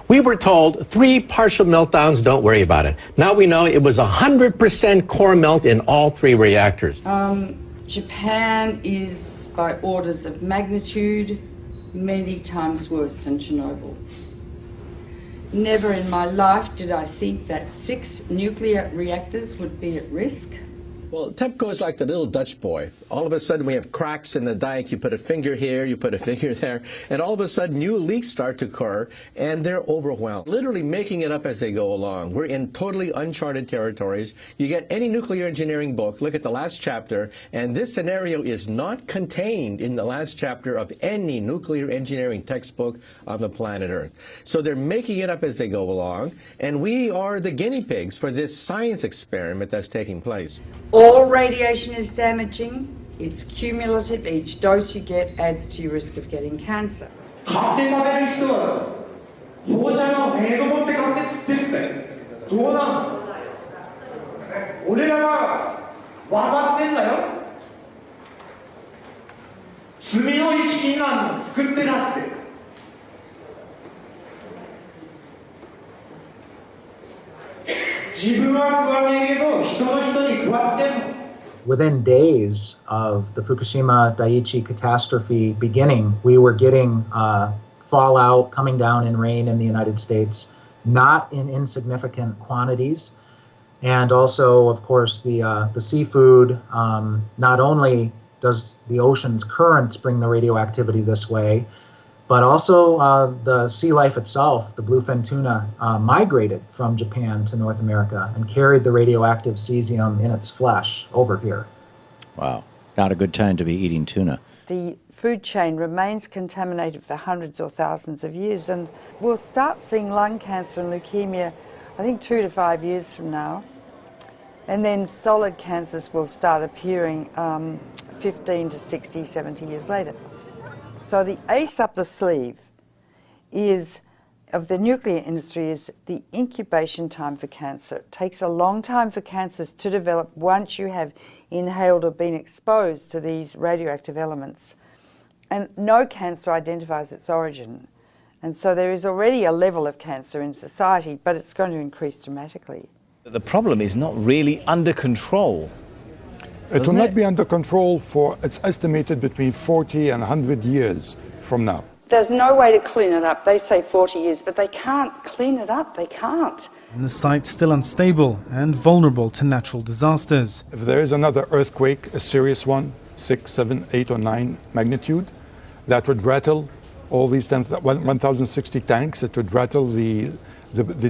We were told 3 partial meltdowns, don't worry about it. Now we know it was 100% core melt in all 3 reactors. Japan is, by orders of magnitude, many times worse than Chernobyl. Never in my life did I think that 6 nuclear reactors would be at risk. Well, TEPCO is like the little Dutch boy. All of a sudden we have cracks in the dike. You put a finger here, you put a finger there, and all of a sudden new leaks start to occur, and they're overwhelmed. Literally making it up as they go along. We're in totally uncharted territories. You get any nuclear engineering book, look at the last chapter, and this scenario is not contained in the last chapter of any nuclear engineering textbook on the planet Earth. So they're making it up as they go along, and we are the guinea pigs for this science experiment that's taking place. All radiation is damaging. It's cumulative. Each dose you get adds to your risk of getting cancer. Within days of the Fukushima Daiichi catastrophe beginning, we were getting fallout coming down in rain in the United States, not in insignificant quantities. And also, of course, the seafood, not only does the ocean's currents bring the radioactivity this way, but also the sea life itself, the bluefin tuna, migrated from Japan to North America and carried the radioactive cesium in its flesh over here. Wow, not a good time to be eating tuna. The food chain remains contaminated for hundreds or thousands of years, and we'll start seeing lung cancer and leukemia, I think 2 to 5 years from now. And then solid cancers will start appearing 15 to 60, 70 years later. So the ace up the sleeve of the nuclear industry is the incubation time for cancer. It takes a long time for cancers to develop once you have inhaled or been exposed to these radioactive elements. And no cancer identifies its origin. And so there is already a level of cancer in society, but it's going to increase dramatically. The problem is not really under control. It will not be under control for, it's estimated, between 40 and 100 years from now. There's no way to clean it up. They say 40 years, but they can't clean it up. They can't. And the site's still unstable and vulnerable to natural disasters. If there is another earthquake, a serious one, 6, 7, 8 or 9 magnitude, that would rattle all these 1,060 tanks. It would rattle the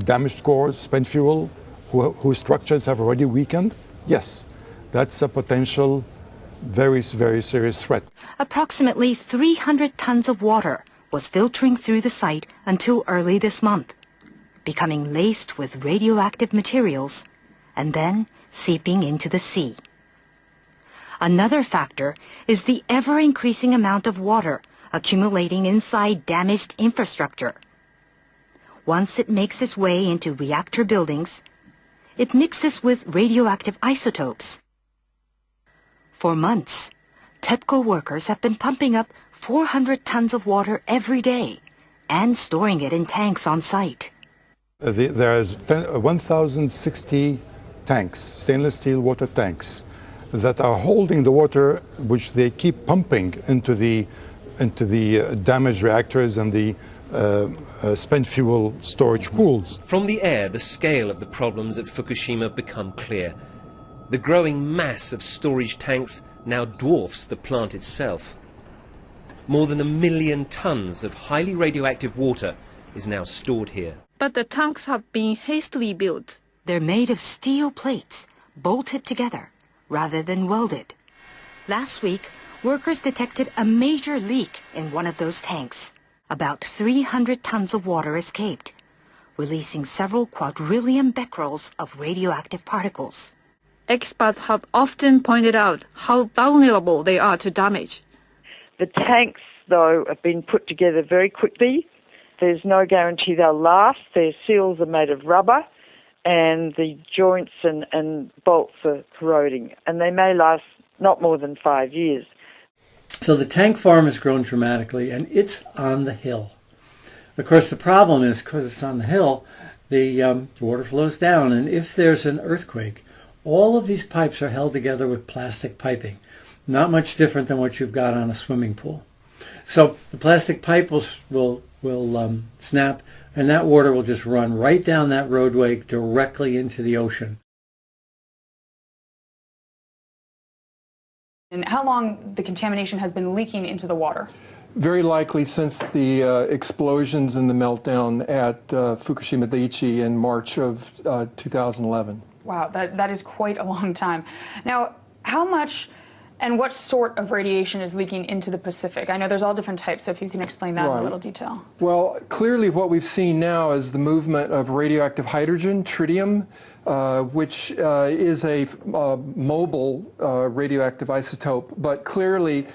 damaged cores, spent fuel, whose structures have already weakened. Yes. That's a potential very, very serious threat. Approximately 300 tons of water was filtering through the site until early this month, becoming laced with radioactive materials and then seeping into the sea. Another factor is the ever-increasing amount of water accumulating inside damaged infrastructure. Once it makes its way into reactor buildings, it mixes with radioactive isotopes. For months, TEPCO workers have been pumping up 400 tons of water every day and storing it in tanks on site. There's 1,060 tanks, stainless steel water tanks, that are holding the water which they keep pumping into the damaged reactors and the spent fuel storage pools. From the air, the scale of the problems at Fukushima become clear. The growing mass of storage tanks now dwarfs the plant itself. More than 1 million tons of highly radioactive water is now stored here. But the tanks have been hastily built. They're made of steel plates, bolted together, rather than welded. Last week, workers detected a major leak in one of those tanks. About 300 tons of water escaped, releasing several quadrillion becquerels of radioactive particles. Experts have often pointed out how vulnerable they are to damage. The tanks, though, have been put together very quickly. There's no guarantee they'll last. Their seals are made of rubber, and the joints and bolts are corroding, and they may last not more than 5 years. So the tank farm has grown dramatically, and it's on the hill. Of course, the problem is, because it's on the hill, the water flows down, and if there's an earthquake, all of these pipes are held together with plastic piping, not much different than what you've got on a swimming pool. So the plastic pipe will snap, and that water will just run right down that roadway directly into the ocean. And how long the contamination has been leaking into the water? Very likely since the explosions and the meltdown at Fukushima Daiichi in March of 2011. Wow, that is quite a long time. Now, how much and what sort of radiation is leaking into the Pacific? I know there's all different types, so if you can explain that in a little detail. Well, clearly what we've seen now is the movement of radioactive hydrogen, tritium, which is a mobile radioactive isotope, but clearly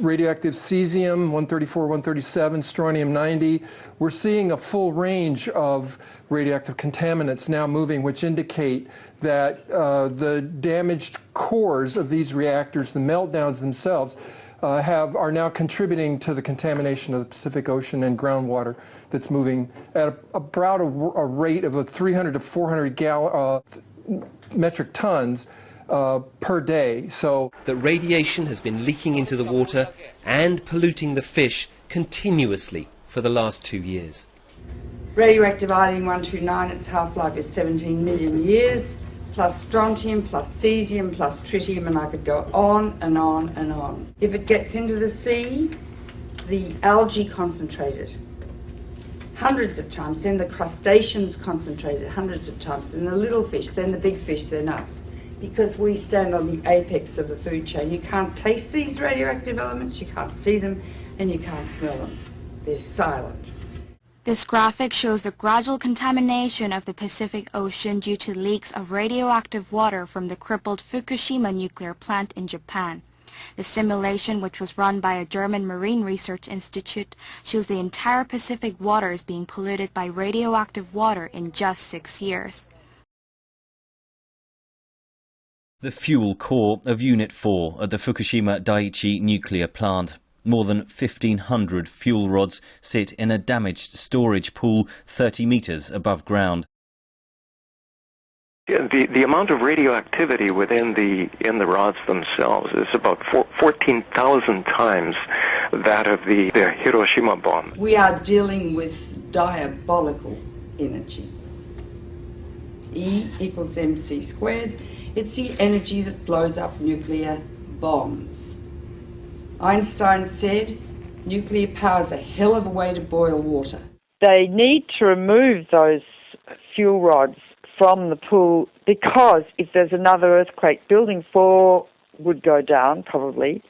radioactive cesium, 134, 137, strontium-90. We're seeing a full range of radioactive contaminants now moving, which indicate that the damaged cores of these reactors, the meltdowns themselves, are now contributing to the contamination of the Pacific Ocean and groundwater that's moving at about a rate of 300 to 400 metric tons per day. So that radiation has been leaking into the water and polluting the fish continuously for the last 2 years. Radioactive iodine-129, its half-life is 17 million years, plus strontium, plus cesium, plus tritium, and I could go on and on and on. If it gets into the sea, the algae concentrated hundreds of times, then the crustaceans concentrated hundreds of times, then the little fish, then the big fish, then us. Because we stand on the apex of the food chain. You can't taste these radioactive elements, you can't see them, and you can't smell them. They're silent. This graphic shows the gradual contamination of the Pacific Ocean due to leaks of radioactive water from the crippled Fukushima nuclear plant in Japan. The simulation, which was run by a German Marine Research Institute, shows the entire Pacific waters being polluted by radioactive water in just 6 years. The fuel core of Unit 4 at the Fukushima Daiichi nuclear plant. More than 1,500 fuel rods sit in a damaged storage pool 30 metres above ground. The amount of radioactivity in the rods themselves is about 14,000 times that of the Hiroshima bomb. We are dealing with diabolical energy. E equals mc squared. It's the energy that blows up nuclear bombs. Einstein said, nuclear power's a hell of a way to boil water. They need to remove those fuel rods from the pool because if there's another earthquake, Building 4 would go down probably,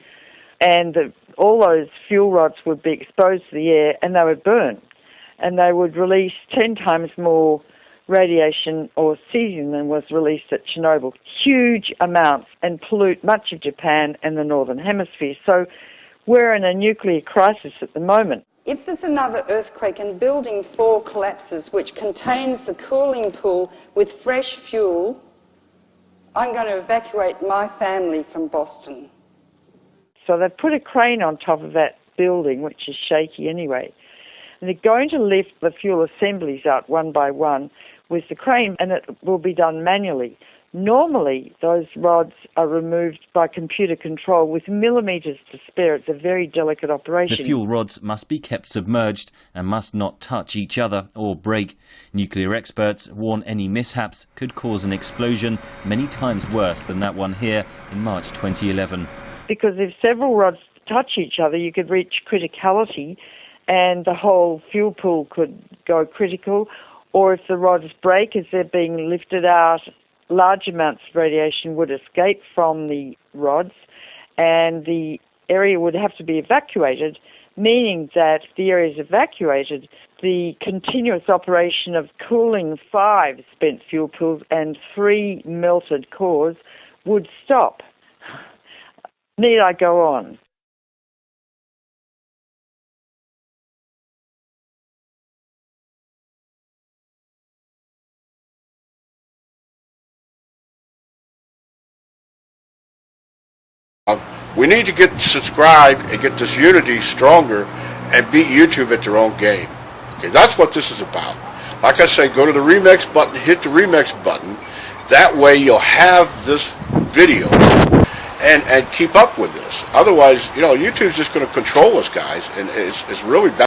and all those fuel rods would be exposed to the air and they would burn, and they would release 10 times more radiation or cesium than was released at Chernobyl, huge amounts, and pollute much of Japan and the Northern Hemisphere. So we're in a nuclear crisis at the moment. If there's another earthquake and Building 4 collapses, which contains the cooling pool with fresh fuel, I'm going to evacuate my family from Boston. So they've put a crane on top of that building, which is shaky anyway, and they're going to lift the fuel assemblies out one by one with the crane, and it will be done manually. Normally, those rods are removed by computer control with millimetres to spare. It's a very delicate operation. The fuel rods must be kept submerged and must not touch each other or break. Nuclear experts warn any mishaps could cause an explosion many times worse than that one here in March 2011. Because if several rods touch each other, you could reach criticality and the whole fuel pool could go critical. Or if the rods break as they're being lifted out, large amounts of radiation would escape from the rods and the area would have to be evacuated, meaning that if the area is evacuated, the continuous operation of cooling 5 spent fuel pools and 3 melted cores would stop. Need I go on? We need to get subscribed and get this unity stronger and beat YouTube at their own game. Okay, that's what this is about. Like I say, go to the remix button, hit the remix button. That way you'll have this video and keep up with this. Otherwise, YouTube's just going to control us, guys, and it's really bad.